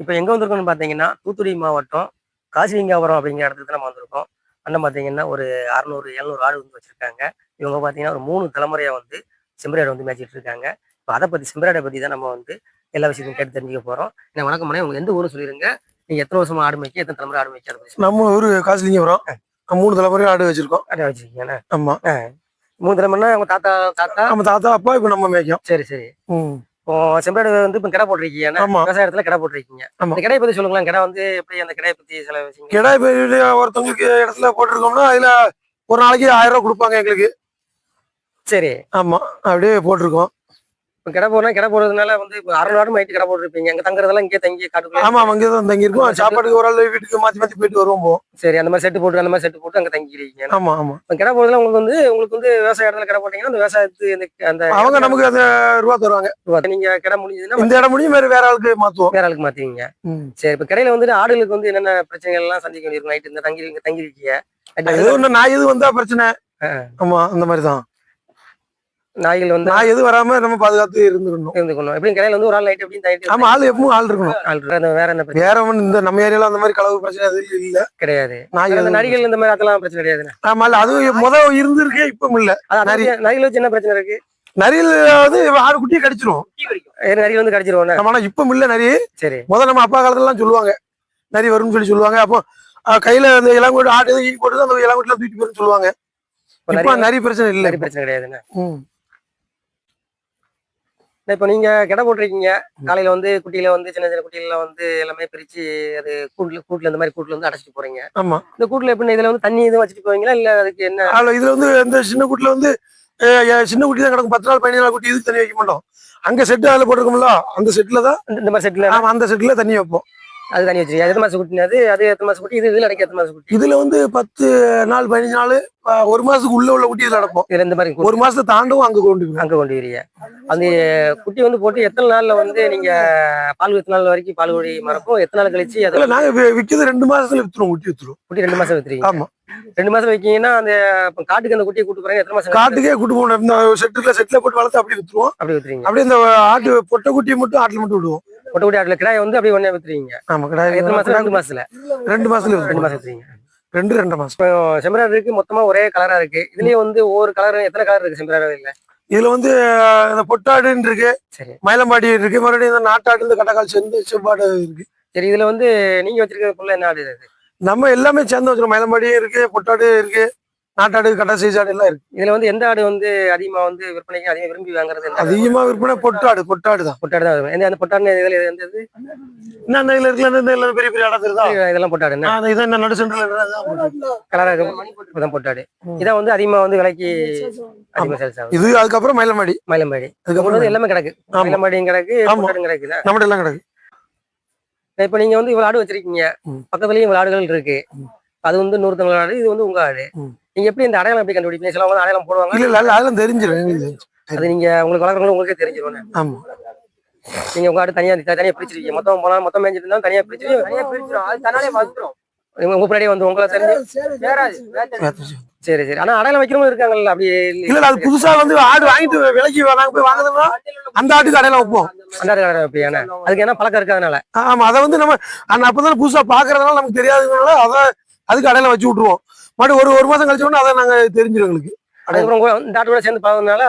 இப்ப எங்க வந்திருக்கோம்னு பார்த்தீங்கன்னா, தூத்துக்குடி மாவட்டம் காசிலிங்காபுரம் அப்படிங்கிற இடத்துக்கு தான் நம்ம வந்திருக்கோம். அண்ணன் பார்த்தீங்கன்னா, ஒரு 600, 700 ஆடு வந்து வச்சிருக்காங்க. இவங்க பார்த்தீங்கன்னா, ஒரு 3 தலைமுறையா வந்து செம்மறியாடு வந்து மேய்ச்சிட்டு இருக்காங்க. இப்ப அத பத்தி செம்மறியாட பத்தி தான் நம்ம வந்து எல்லா விஷயத்தையும் கேட்டு தெரிஞ்சுக்க போறோம். அண்ணே வணக்கம் அண்ணே. உங்க எந்த ஊருன்னு சொல்லிருங்க. நீங்க எத்தன வருஷமா ஆடு மேய்க்க, எத்தன தலைமுறை ஆடு மேய்க்க அத பத்தி சொல்லுங்க. நம்ம ஊரு காசிலிங்கபுரம். 3 தலைமுறை ஆடு வச்சிருக்கோம். ஆடு வச்சிருக்கீங்கண்ணே. ஆமா. 3 தலைமுறைன்னா உங்க தாத்தா நம்ம தாத்தா, அப்பா இப்ப நம்ம மேய்க்கும். சரி, சரி. ம். இப்போ செம்மறியாடு வந்து இப்ப கிடா போட்டிருக்கீங்கண்ணே. ஆமா. விவசாய இடத்துல கிடா போட்டிருக்கீங்க. ஆமா. இந்த கிடாய பத்தி சொல்லுங்களேன். கிடா வந்து எப்படி அந்த கிடாய பத்தி சில விஷயங்கள். கிடாய் பெரிய ஒருத்தவங்களுக்கு இடத்துல போட்டிருக்கோம்னா, அதுல ஒரு நாளைக்கு 1000 ரூபாய் குடுப்பாங்க எங்களுக்கு. சரி. ஆமா. அப்படியே போட்டிருக்கோம். இப்ப கிடா போடுறதுனால வந்து இப்ப 6 ஆடு மேய்ட்டு கிடா போட்டுருப்பீங்க. அங்க தங்குறதெல்லாம் இங்கேயே தங்கி காட்டுக்குள்ளே. ஆமா. அங்கே தான் தங்கியிருக்கோம். சாப்பாட்டுக்கு ஒரு ஆள் வீட்டுக்கு மாத்தி மாத்தி போயிட்டு வருவோம் போவோம். சரி, அந்த மாதிரி செட்டு போட்டு அங்க தங்கிக்கிறீங்க. ஆமா, ஆமா. இப்ப கிடா போடுறதுல உங்களுக்கு வந்து விவசாய இடத்துல கிடா போட்டீங்கன்னா, அந்த விவசாயத்துக்கு அந்த அவங்க நமக்கு அந்த ரூபா தருவாங்க. நீங்க கிடா முடிஞ்சதுன்னா இந்த இடம் முடியும் வேற ஆளுக்கு மாத்துவோம். வேற ஆளுக்கு மாத்துவீங்க. ம். சரி, இப்ப கடையில வந்துட்டு ஆடுகளுக்கு வந்து என்னென்ன பிரச்சனைகள் எல்லாம் சந்திக்க வேண்டியிருக்கும்? நைட்டு இந்த தங்கிருக்கீங்க. எது ஒண்ணு நாய் எது வந்தா பிரச்சனை. ஆமா, அந்த மாதிரிதான். நாய்கள் வந்து நாய் எது வராம நம்ம பாதுகாத்து இருந்துக்கணும். எப்படியும் கடையில வந்து ஒரு ஆள் நைட் எப்படியும் தங்கிட்டு. ஆமா, ஆள் எப்பவும் ஆள் இருக்கணும். வேற என்ன பிரச்சனை? வேற ஒண்ணு இந்த நம்ம ஏரியால அந்த மாதிரி களவு பிரச்சனை எதுவும் இல்ல. கிடையாது. நாய் அந்த நரிகள் இந்த மாதிரி அதெல்லாம் பிரச்சனை கிடையாதுண்ணே. ஆமா, இல்ல அது இருந்திருக்கு இப்பவும் இல்ல. நரிகள் வச்சு என்ன பிரச்சனை இருக்கு? நரியில் வந்து ஆடு குட்டியை கடிச்சிரும். நரி வந்து கடிச்சிருவோம். ஆனா இப்பவும் இல்ல நரி. சரி. முதல்ல நம்ம அப்பா காலத்துல எல்லாம் சொல்லுவாங்க நரி வரும்னு சொல்லி சொல்லுவாங்க. அப்போ கையில அந்த இளங்கோட்டு ஆடு ஈ போட்டு அந்த இளங்கோட்டுல தூக்கி போயிருந்து சொல்லுவாங்க. இப்ப நரி பிரச்சனை இல்ல. நரி பிரச்சனை கிடையாதுண்ணே. இப்ப நீங்க கிடா போட்டிருக்கீங்க. காலையில வந்து குட்டியில வந்து சின்ன சின்ன குட்டியில வந்து எல்லாமே பிரிச்சு அது கூட்டுல இந்த மாதிரி கூட்டுல வந்து அடைச்சிட்டு போறீங்க. ஆமா. இந்த கூட்டுல எப்படி இதுல வந்து தண்ணி எதுவும் வச்சுட்டு போவீங்களா இல்ல அதுக்கு என்ன? இதுல வந்து இந்த சின்ன கூட்டுல வந்து சின்ன குட்டி தான் கிடக்கும். 10 நாள் 15 நாள் குட்டி இதுக்கு தண்ணி வைக்க மாட்டோம். அங்க செட்டு அதுல போட்டிருக்கோம்ல, அந்த செட்ல தான் இந்த மாதிரி செட்ல. ஆமா, அந்த செட்ல தண்ணி வைப்போம். அது தண்ணி வச்சிருக்கீங்க. எத்தனை மாசம் குட்டினது? அது எத்தனை மாசம் குட்டி? இதுல அடைக்க எத்தனை மாசம் குட்டி? இதுல வந்து 10 நாள் 15 நாள் ஒரு மாசத்துக்கு உள்ள குட்டி இதுல அடைப்போம். இதுல இந்த மாதிரி ஒரு மாசத்தை தாண்டவும் அங்க கொண்டு வரீங்க. அந்த குட்டி வந்து போட்டு எத்தனை நாள்ல வந்து நீங்க பால் எத்தனை நாள் வரைக்கும் பால் குடி மறக்கும்? எத்தனை நாள் கழிச்சு அதுல நாங்க விக்கிறது 2 மாசத்துல வித்துருவோம். குட்டி 2 மாசம் வித்துறீங்க. ஆமா. 2 மாசம் வைக்கீங்கன்னா அந்த காட்டுக்கு அந்த குட்டியை கூட்டு போறீங்க. எத்தனை மாசம்? காட்டுக்கே கூட்டு போகணும். இந்த செட்ல போட்டு வளர்த்து அப்படி வித்துருவோம். அப்படி வித்துறீங்க. அப்படியே இந்த ஆட்டு பொட்டை குட்டியை மட்டும் ஆட்டுல மட்டும் விடுவோம். பொட்டை குட்டி ஆட்டுல கிடாய் வந்து அப்படியே ஒண்ணே வித்துறீங்க. ஆமா, கிடாய் எத்தனை மாசம்? 2 மாசத்துல. 2 மாசத்துல 2 மாசம் வித்துறீங்க. 2 மாசம். இப்போ செம்மறியாடு இருக்கு மொத்தமா ஒரே கலரா இருக்கு. இதுலயே வந்து ஒவ்வொரு கலர் எத்தனை கலர் இருக்கு செம்மறியாடு இல்ல? இதுல வந்து இந்த பொட்டாடுன்னு இருக்கு. சரி. மயிலம்பாடி இருக்கு. மறுபடியும் இந்த நாட்டாடு இந்த கட்டக்கால் சேர்ந்து செவ்வாடு இருக்கு. சரி, இதுல வந்து நீங்க வச்சிருக்கிறதுக்குள்ள என்ன ஆடு இருக்கு? நம்ம எல்லாமே சேர்ந்து வச்சிருக்கோம். மயிலம்பாடியும் இருக்கு, பொட்டாடு இருக்கு, நாட்டாடு, கட்டை சைஸாடு எல்லாம் இருக்கு. இதுல வந்து எந்த ஆடு வந்து அதிகமா வந்து விற்பனைக்கு அதிகம் விரும்பி வாங்குறது? அதிகமா விற்பனை பொட்டாடு தான். வரும். அந்த பொட்டாடு இதுல எந்த இது? என்ன இதுல இருக்குல்ல, பெரிய பெரிய ஆடா தெரியுதா? இதெல்லாம் பொட்டாடு. இதான் என்ன நடு சென்டர்ல கலரா இதான் பொட்டாடு. இதான் வந்து அதிகமா வந்து விலைக்கு அதிகமா சேல்ஸ் ஆகும். இது அதுக்கப்புறம் மயிலம்பாடி. அதுக்கப்புறம் எல்லாமே கிடக்கு. மயிலம்பாடியும் கிடக்கு, பொட்டாடும் கிடக்குதா? நம்மகிட்ட எல்லாம் கிடக்கு. இப்ப நீங்க வந்து இவ்வளவு ஆடு வச்சிருக்கீங்க. பக்கத்துலயும் இவ்வளவு ஆடுகள் இருக்கு. அது வந்து இன்னொருத்தவங்க ஆடு, இது வந்து உங்க ஆடு. நீங்க எப்படி இந்த அடையாளம் எப்படி கண்டுபிடிப்பீங்க? சிலவங்க அடையாளம் போடுவாங்க. இல்ல அதெல்லாம் தெரிஞ்சிடும். அது நீங்க உங்களுக்கு வளர்க்கறவங்க உங்களுக்கே தெரிஞ்சிடும். ஆமா. நீங்க உங்க ஆடு தனியா பிரிச்சிருக்கீங்க. மொத்தம் மேய்ஞ்சிட்டு இருந்தாலும் தனியா பிரிச்சிரும். அது தன்னாலே வந்துரும். உங்க பின்னாடியே வந்து உங்களை தெரிஞ்சு. சரி. ஆனா அடையாளம் வைக்கிறவங்க இருக்காங்கல்ல, அப்படி இல்ல. அது புதுசா வந்து ஆடு வாங்கிட்டு விலைக்கு போய் வாங்குறதுன்னா அந்த ஆட்டுக்கு அடையாளம் வைப்போம். அந்த ஆடு அடையாளம் வைப்பீங்க. அதுக்கு என்ன பழக்கம் இருக்காதனால? ஆமா, அதை வந்து நம்ம அப்பதான் புதுசா பாக்குறதுனால நமக்கு தெரியாதுனால அதுக்கு அடையாளம் வச்சு விட்டுருவோம். மறுபடியும் ஒரு மாசம் கழிச்சோன்னா அதை நாங்க தெரிஞ்சிடும் எங்களுக்கு. இந்த ஆட்டோட சேர்ந்து பழகுறதுனால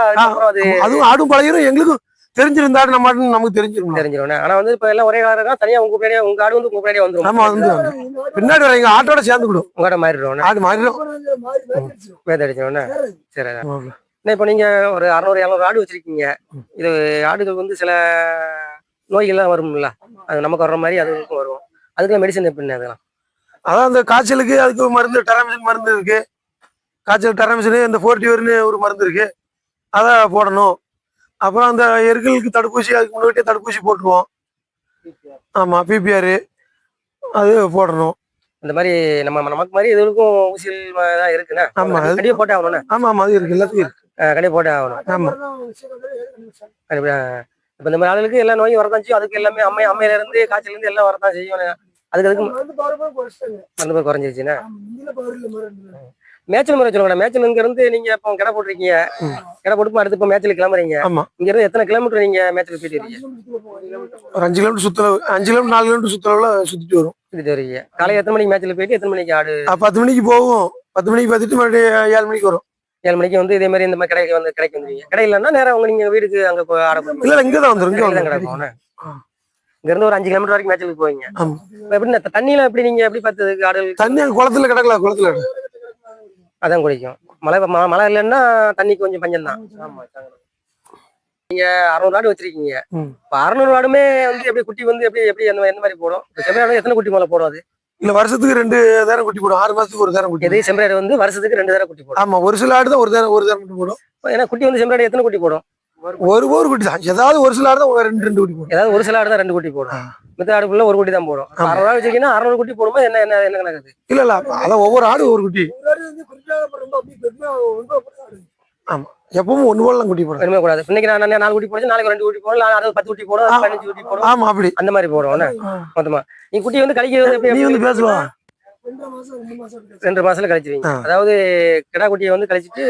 அதுவும் ஆடும் பழகிரும், எங்களுக்கும் தெரிஞ்சிருந்தாரு நம்ம நமக்கு தெரிஞ்சிடும். ஆனா வந்து இப்ப எல்லாம் ஒரே காலம் தனியா உங்க பின்னாடியே உங்க ஆடு வந்து உங்க பின்னாடியே வந்துரும். ஆமா, வந்து பின்னாடி எங்க ஆட்டோட சேர்ந்துக்கிடும். உங்க ஆட மாறிடும். ஆடு மாறிடும். வேதடிச்சோன்னா. சரி. இப்ப நீங்க ஒரு 600 700 ஆடு வச்சிருக்கீங்க. இது ஆடுகள் வந்து சில நோய்கள்லாம் வரும்ல, அது நமக்கு வர்ற மாதிரி அதுக்கும் வரும். அதுக்கெல்லாம் மெடிசன் எப்படின்னு? அதெல்லாம் அதான் அந்த காய்ச்சலுக்கு அதுக்கு மருந்து, டெராமிசின் மருந்து இருக்கு. காய்ச்சல் டெராமிசின், இந்த 40 ஒரு மருந்து இருக்கு, அதை போடணும். அப்புறம் அந்த எருக்களுக்கு தடுப்பூசி அதுக்கு முன்னாடியே தடுப்பூசி போட்டுருவோம். ஆமா, பிபிஆர் அது போடணும். இந்த மாதிரி நமக்கு மாதிரி எதுக்கும் ஊசிகள் தான் இருக்குண்ணா. ஆமா, கண்டிப்பா போட்டே ஆகணும்ண்ணா. ஆமா, அது இருக்கு, எல்லாத்துக்கும் இருக்கு. கண்டிப்பா போட்டே ஆகணும். ஆமா. இப்ப இந்த மாதிரி ஆளுகளுக்கு எல்லா நோயும் வரதான் செய்யும். அதுக்கு எல்லாமே அம்மையில இருந்து காய்ச்சல் இருந்து எல்லாம் வரதான் செய்யும். அதுக்கு மருந்து குறைஞ்சிருச்சுன்னா மேய்ச்சல் முறை சொல்லுங்க. மேய்ச்சல் இங்க இருந்து நீங்க இப்போ கடை போட்டிருக்கீங்க. ம். கடை போட்டு அடுத்து இப்போ மேய்ச்சலுக்கு கிளம்புறீங்க. ஆமா. இங்க இருந்து எத்தனை கிலோமீட்டர் நீங்க மேய்ச்சல் போயிட்டு இருக்கீங்க? ஒரு 5 கிலோமீட்டர் சுத்தளவு 5 கிலோமீட்டர் 4 கிலோமீட்டர் சுத்தளவுல சுத்திட்டு வரும். சுத்திட்டு வரீங்க. காலையில எத்தனை மணிக்கு மேய்ச்சல் போயிட்டு எத்தனை மணிக்கு ஆடு? 10 மணிக்கு போகும். 10 மணிக்கு பார்த்துட்டு மறுபடியும் 7 மணிக்கு வரும். 7 மணிக்கு வந்து இதே மாதிரி இந்த மாதிரி கடைக்கு வந்துருவீங்க. கடை இல்லைன்னா நேரம் உங்க நீங்க வீட்டுக்கு அங்க ஆட இல்ல இங்க தான் வந்துரும். இங்க தான் கடை வந்துரும். போகணும். இங்க இருந்து ஒரு 5 கிலோமீட்டர் வரைக்கும் மேய்ச்சலுக்கு போவீங்க. ஆமா. இப்ப எப்படி தண்ணியில எப்படி நீங்க எப்படி பார்த்ததுக்கு ஆடு தண்ணி அங்க குளத்துல கிடக்கல, குளத்துல கிடக்கு. அதான் குடிக்கும். மழை இல்லைன்னா தண்ணி கொஞ்சம் பஞ்சம் தான். நீங்க 600 ஆடு வச்சிருக்கீங்க. ம். இப்ப 600 ஆடுமே வந்து எப்படி குட்டி வந்து எப்படி எப்படி எந்த மாதிரி போடும்? இப்ப செம்மறி எத்தனை குட்டி மேல போடும் அது? இல்ல வருஷத்துக்கு 2 தரம் குட்டி போடும். 6 மாசத்துக்கு ஒரு தரம் குட்டி. எதே செம்மறி வந்து வருஷத்துக்கு 2 தடவை குட்டி போடும். ஆமா, ஒரு சில ஆடு தான் ஒரு தரம் குட்டி போடும். ஏன்னா குட்டி வந்து செம்மறி எத்தனை குட்டி போடும்? ஒரு குட்டி தான். ஏதாவது ஒரு சில ஆடு தான் 2 குட்டி போடும். ஏதாவது ஒரு சில ஆடு தான் 2 குட்டி போடும். மித்த ஆடுக்குள்ள ஒரு குட்டி தான் போடும். 600 ஆடு வச்சிருக்கீங்கன்னா 600 குட்டி போடுமா? என்ன என்ன என்ன கணக்கு? இல்ல அதான் ஒவ்வொரு ஆடு ஒரு குட்டி. ஆமா, எப்பவும் ஒண்ணு போல குட்டி போடும். வேணுமே கூடாது. இன்னைக்கு நான் 4 குட்டி போடுச்சு, நாளைக்கு 2 குட்டி போடும், நாளைக்கு 10 குட்டி போடும், 15 குட்டி போடும். ஆமா, அப்படி அந்த மாதிரி போடும். மொத்தமா நீ குட்டி வந்து கழிக்கிறது எப்படி? நீ வந்து பேசுவா. 2 மாசத்துல கழிச்சிருவீங்க. அதாவது கிடா குட்டியை வந்து கழிச்சிட்டு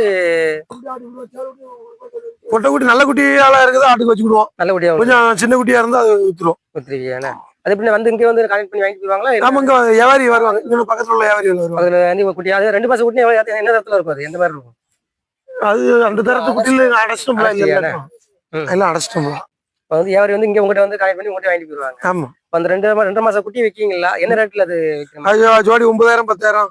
பொட்டை குட்டி நல்ல குட்டியால இருக்குது ஆட்டுக்கு வச்சுக்கிடுவோம். நல்ல குட்டியா கொஞ்சம் சின்ன குட்டியா இருந்தா அது வித்துரும். வித்துருவீங்க. அது எப்படி வந்து இங்க வந்து கனெக்ட் பண்ணி வாங்கிட்டு போவாங்களா? ஆமா, இங்க வியாபாரி வருவாங்க. இங்க பக்கத்துல உள்ள வியாபாரி வருவாங்க. அதுல வந்து குட்டி அது 2 மாசம் குட்டி என்ன தரத்துல இருக்கும்? அது எந்த மாதிரி இருக்கும்? அது அந்த தரத்து குட்டியில அடைச்சிட்டோம்ல. இல்ல எல்லாம் அடைச்சிட்டோம்ல. இப்ப வந்து வியாபாரி வந்து இங்க உங்ககிட்ட வந்து கனெக்ட் பண்ணி உங்ககிட்ட வாங்கிட்டு போயிருவாங்க. ஆமா. அந்த 2 மாசம் குட்டி வைக்கீங்களா? என்ன ரேட்ல அது விற்கிறீங்க? அது ஜோடி 9000 10,000.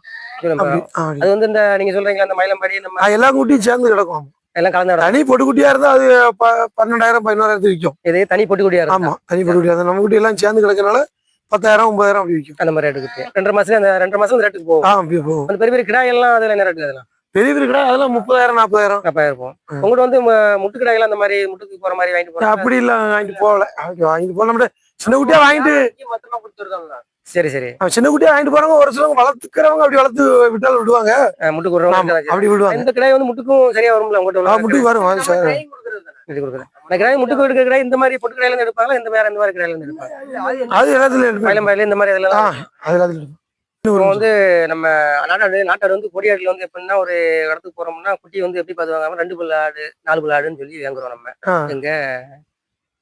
அது வந்து இந்த நீங்க சொல்றீங்களா இந்த மயிலம்பாடி நம்ம எல்லா குட்டியும் சேர்ந்து கிடக்கும். எல்லாம் கலந்து தனி பொட்டு குட்டியா இருந்தா அது 12,000 11,000 விற்கும். இது தனி பொட்டு குட்டியா இருக்கும். ஆமா, தனி பொட்டு குட்டியா இருந்தா நம்ம குட்டி எல்லாம் சேர்ந்து கிடக்கனால 10,000 9,000 அப்படி விற்கும். அந்த மாதிரி ரேட்டுக்கு 2 மாசம் அந்த 2 மாசம் ரேட்டுக்கு போகும். அப்படியே போகும். அந்த பெரிய பெரிய கிடாய் எல்லாம் அதுல என்ன ரேட்டு? அதெல்லாம் பெரிய பெரிய கடை அதெல்லாம் 30,000 40,000 இருக்கும். உங்கள்கிட்ட வந்து முட்டு கிடாய்கள் அந்த மாதிரி முட்டுக்கு போற மாதிரி வாங்கிட்டு போறாங்க. அப்படி இல்ல, வாங்கிட்டு போகல. வாங்கிட்டு போல நம்ம சின்ன குட்டியா வாங்கிட்டு மொத்தமா கொடுத்துருக்காங்க. சரி சரி. சின்ன குட்டியா வாங்கிட்டு போறாங்க. ஒரு சிலவங்க வளர்த்துக்கிறவங்க அப்படி வளர்த்து விட்டாலும் விடுவாங்க. முட்டுக்கு விடுறவங்க அப்படி விடுவாங்க. இந்த கிடாய் வந்து முட்டுக்கும் சரியா வரும்ல உங்கள்கிட்ட? முட்டுக்கு வரும். இது கொடுக்குறது அந்த கிடாய் முட்டுக்கு எடுக்கிற கிடாய் இந்த மாதிரி பொட்டு கிடாயில இருந்து எடுப்பாங்களா? இந்த மாதிரி கிடாயில இருந்து எடுப்பாங்க? அது எல்லாத்துல மயிலம்பாயில இந்த மாதிரி இதெல்லாம் அதுல இப்போ வந்து நம்ம நாட்டாடு வந்து கொடியாடுல வந்து எப்படின்னா ஒரு இடத்துக்கு போறோம்னா குட்டி வந்து எப்படி பார்த்துவாங்க? 2 பல் ஆடு 4 பல் ஆடுன்னு சொல்லி வாங்குறோம் நம்ம எங்க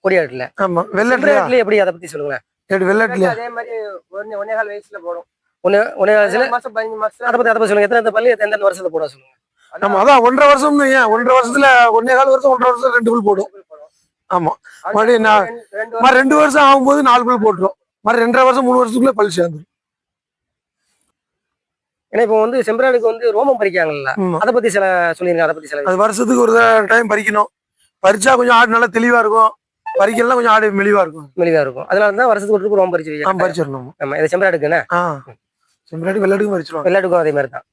கொடியாடுல. ஆமா, வெள்ளாட்டுல எப்படி அதை பத்தி சொல்லுங்களேன். வெள்ளாட்டுல அதே மாதிரி 1.25 வயசுல போடும். 1.25 மாசம் 15 மாசம் அதை பத்தி சொல்லுங்க. எத்தனை பல்லு எந்தெந்த வருஷத்துல போட சொல்லுங்க. ஆமா, அதான் 1.5 வருஷம். ஏன் 1.5 வருஷத்துல 1.25 வருஷம் 1.5 வருஷம் 2 பல் போடும். ஆமா, மறுபடியும் 2 வருஷம் ஆகும்போது 4 பல் போட்டுரும். மறு 2.5 வருஷம் 3 வருஷத்துக்குள்ள பல் சேர்ந்துடும். ஏன்னா இப்போ வந்து செம்பராடுக்கு வந்து ரோமம் பறிக்காங்கல்ல, அதை பத்தி சொல்லிருங்க. அதை பத்தி அது வருஷத்துக்கு ஒரு டைம் பறிக்கணும். பறிச்சா கொஞ்சம் ஆடு நல்லா தெளிவா இருக்கும். பறிக்கலாம் கொஞ்சம் ஆடு மெலிவா இருக்கும். அதனால தான் வருஷத்துக்கு ஒரு ரோமம் பறிச்சிருவீங்க. பறிச்சிடணும். ஆமா, இது செம்பராடுக்குண்ணே. செம்பராடு வெள்ளாட்டுக்கும் பறிச்சிருவாங்க. வெள்ளாட்டுக்கும் அதே மாதிரி தான்.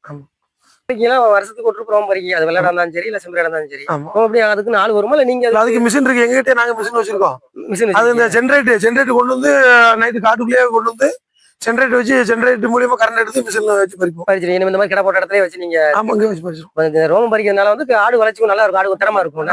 வருஷத்துக்கு ஒரு ரோமம் பறிக்கீங்க. அது வெள்ளாடா இருந்தாலும் சரி இல்ல செம்பராடா இருந்தாலும் சரி. அப்படி அதுக்கு 4 வருமா இல்ல நீங்க அதுக்கு மிஷின் இருக்கு. எங்ககிட்ட நாங்க மிஷின் வச்சிருக்கோம். அது இந்த ஜென்ரேட் கொண்டு வந்து நைட்டு காட்டுக்குள்ளேயே கொண்டு வந்து ஜென்ரேட் மூலியமா கரண்ட் எடுத்து மிஷின்ல வச்சு பறிச்சிருக்கீங்க. இந்த மாதிரி கடை போட்ட இடத்துல வச்சு நீங்க வச்சு பறிச்சிருக்கோம். ரோமம் பறிக்கிறதுனால வந்து ஆடு வளர்ச்சிக்கும் நல்லா இருக்கும். ஆடு தரமா இருக்கும்.